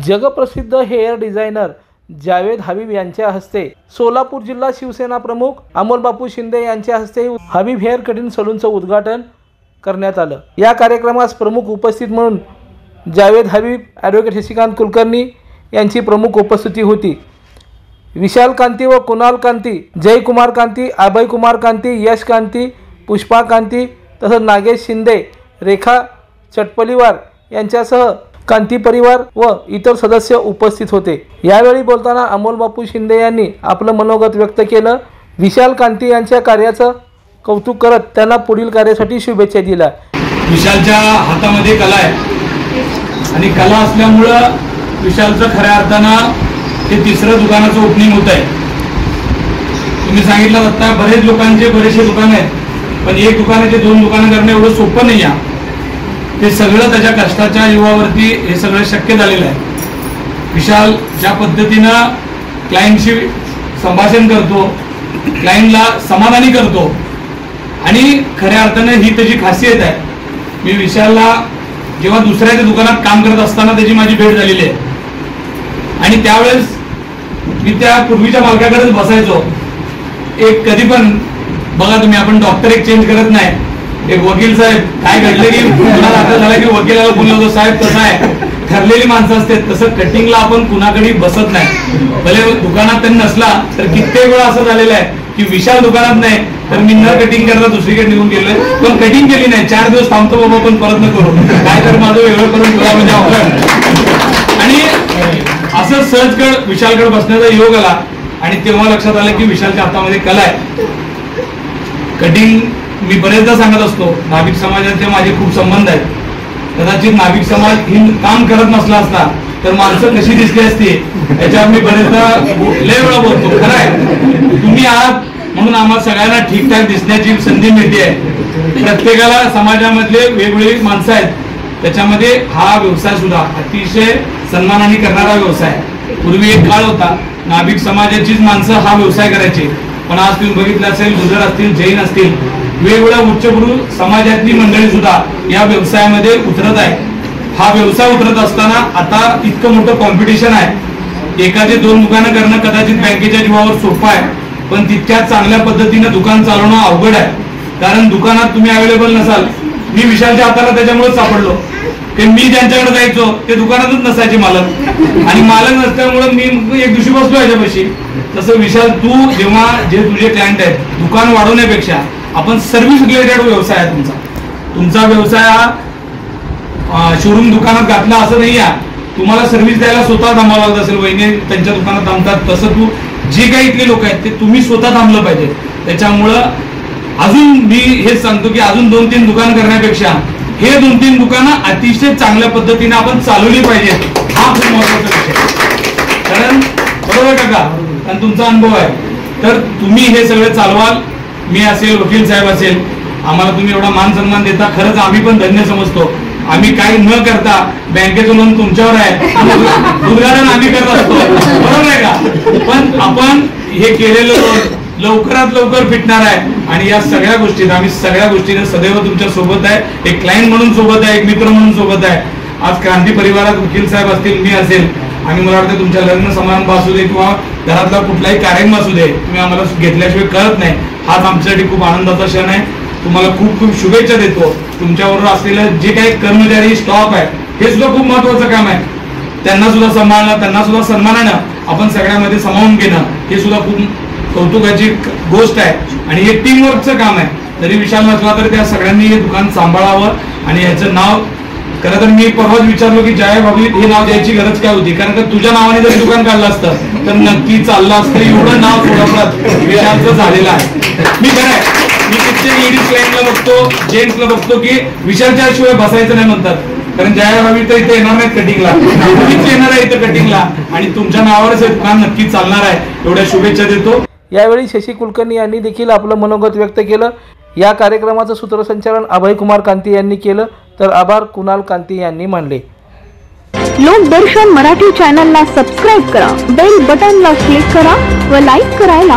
जगप्रसिद्ध hair designer Javed Habib यांच्या हस्ते सोलापूर जिल्हा शिवसेना प्रमुख अमोल बापू शिंदे यांच्या हस्ते हबीब हेअर कटिंग सलूनचं उद्घाटन करण्यात आलं। या कार्यक्रमास प्रमुख उपस्थित म्हणून जावेद हबीब, ॲडव्होकेट शशिकांत कुलकर्णी यांची प्रमुख उपस्थिती होती। विशाल कांती व कुणाल कांती, जय कुमार कांती, अभय कुमार कांती, यश कांती, पुष्पा कांती तसंच नागेश शिंदे, रेखा चटपलीवार यांच्यासह कांती परिवार व इतर सदस्य उपस्थित होते। यावेळी बोलताना अमोल बापू शिंदे यांनी आपलं मनोगत व्यक्त केलं। विशाल कांती यांच्या कार्याचं कौतुक करत त्यांना पुढील कार्यासाठी शुभेच्छा दिल्या। विशालच्या हातामध्ये कला आहे आणि कला असल्यामुळं विशालचं खऱ्या अर्थानं हे तिसरं दुकानाचं ओपनिंग होत आहे। तुम्ही सांगितलं आता बरेच लोकांचे बरेचसे दुकान आहेत, पण एक दुकानाचे दोन दुकानं करणं एवढं सोपं नाही आहे। ते सगळं त्याच्या कष्टाच्या जीवावरती हे सगळं शक्य झालेलं आहे। विशाल ज्या पद्धतीनं क्लायंटशी संभाषण करतो, क्लायंटला समाधानी करतो आणि खऱ्या अर्थानं ही त्याची खासियत आहे। मी विशालला जेव्हा दुसऱ्याच्या दुकानात काम करत असताना त्याची माझी भेट झालेली आहे आणि त्यावेळेस मी त्या पूर्वीच्या मालकाकडेच बसायचो। एक कधी पण बघा तुम्ही, आपण डॉक्टर एक चेंज करत नाही, एक वकील साहेब काय घडलं की मला आता झाला की वकिलाला बोललो साहेब कसं आहे, ठरलेली माणसं असतात तसं कटिंगला आपण कुणाकडे बसत नाही। भले दुकानात त्यांनी नसला तर कित्येक वेळा असं झालेलं आहे की विशाल दुकानात नाही तर मी न कटिंग करता दुसरीकडे निघून गेलोय, पण कटिंग केली नाही, 4 दिवस थांबतो बाबा पण परत न करू, काय तर माझं वेगळं करून तुला म्हणजे आवड। आणि असं सहजगड विशालकडे बसण्याचा योग आला आणि तेव्हा लक्षात आलं की विशालच्या हातामध्ये कला आहे। कटिंग मी बरेचदा सांगत असतो, नाभिक समाजाचे माझे खूप संबंध आहेत। कदाचित नाभिक समाज ही काम करत नसला असता तर माणसं कशी दिसली असती याच्यावर मी बरेचदा लय वेळा बोलतो। खरं आहे, तुम्ही आहात म्हणून आम्हाला सगळ्यांना ठीकठाक दिसण्याची संधी मिळते आहे। प्रत्येकाला समाजामधले वेगवेगळी माणसं आहेत, त्याच्यामध्ये हा व्यवसाय सुद्धा अतिशय सन्मानाने करणारा व्यवसाय। पूर्वी एक काळ होता नाभिक समाजाचीच माणसं हा व्यवसाय करायची, पण आज तुम्ही बघितलं असेल गुजर असतील, जैन असतील, वेगवेगळ्या उच्चभ्रू समाजातली मंडळी सुद्धा या व्यवसायामध्ये उतरत आहे। हा व्यवसाय उतरत असताना आता इतकं मोठं कॉम्पिटिशन आहे। एखादे 2 दुकानं करणं कदाचित बँकेच्या जीवावर सोपं आहे, पण तितक्याच चांगल्या पद्धतीनं दुकान चालवणं अवघड आहे। कारण दुकानात तुम्ही अवेलेबल नसाल। मी विशालच्या हाताला त्याच्यामुळे सापडलो की मी ज्यांच्याकडे जायचो ते दुकानातच नसायचे मालक, आणि मालक नसल्यामुळे मी एक दिवशी बसलो याच्यापाशी। तसं विशाल, तू जेव्हा जे तुझे क्लायंट आहेत, दुकान वाढवण्यापेक्षा आपण सर्व्हिस रिलेटेड व्यवसाय आहे तुमचा व्यवसाय हा शोरूम दुकानात घातला असं नाही आहे। तुम्हाला सर्व्हिस द्यायला स्वतः थांबावं लागत असेल, वहिनी त्यांच्या दुकानात थांबतात, तसं तू जे काही इथले लोक आहेत ते तुम्ही स्वतः थांबलं पाहिजे। त्याच्यामुळं अजून मी हेच सांगतो की अजून 2-3 दुकान करण्यापेक्षा हे 2-3 दुकानं अतिशय चांगल्या पद्धतीने आपण चालवली पाहिजेत। हा खूप महत्वाचा विषय, कारण बरोबर काका, आणि तुमचा अनुभव आहे, तर तुम्ही हे सगळं चालवाल। मी असेल, वकील साहेब असेल, आम्हाला तुम्ही एवढा मान सन्मान देता, खरंच आम्ही पण धन्य समजतो। आम्ही काही न करता बँकेचं लोन तुमच्यावर आहे, उद्घाटन आम्ही करत असतो, बरोबर आहे का? पण आपण हे केलेलं लोन लवकरात लवकर फिटणार आहे आणि या सगळ्या गोष्टीत आम्ही सगळ्या गोष्टीने सदैव तुमच्या सोबत आहे। एक क्लायंट म्हणून सोबत आहे, एक मित्र म्हणून सोबत आहे। आज क्रांती परिवारात वकील साहेब असतील, मी असेल, आणि मला वाटतं तुमच्या लग्न समारंभ असू दे किंवा घरातला कुठलाही कार्यक्रम असू दे, तुम्ही आम्हाला घेतल्याशिवाय कळत नाही। हाच आमच्यासाठी खूप आनंदाचा क्षण आहे। तुम्हाला खूप खूप शुभेच्छा देतो। तुमच्याबरोबर असलेलं जे काही कर्मचारी स्टॉफ आहे हे सुद्धा खूप महत्वाचं काम आहे। त्यांना सुद्धा सांभाळणं, त्यांना सुद्धा सन्मानानं आपण सगळ्यामध्ये सामावून घेणं हे सुद्धा खूप कौतुकाची गोष्ट आहे आणि हे टीमवर्कचं काम आहे। जरी विशाल नसला तरी त्या सगळ्यांनी हे दुकान सांभाळावं आणि याचं नाव, खरं तर मी परवाच विचारलो की जावेद हबीब हे नाव द्यायची गरज काय होती, कारण का तुझ्या नावाने जर दुकान काढलं असतं तर नक्की चाललं असतं। एवढं नाव सोलापुरात विशालचं झालेलं आहे। मी खरं आहे, मी कित्येक लेडीज क्लायंटला बघतो, जेंट्सला बघतो की विशालच्या शिवाय बसायचं नाही म्हणतात, कारण जावेद हबीब तर इथे येणार नाहीत कटिंगला, तुम्हीच येणार आहे इथं कटिंगला आणि तुमच्या नावावरच हे दुकान नक्की चालणार आहे। एवढ्या शुभेच्छा देतो। यावेळी शशी कुलकर्णी यांनी देखील आपलं मनोगत व्यक्त केलं। या कार्यक्रमाचं सूत्रसंचालन अभय कुमार कांती यांनी केलं, तर आभार कुणाल कांती यांनी मानले। लोकदर्शन मराठी चॅनलला सबस्क्राइब करा, बेल बटनला क्लिक करा व लाईक करायला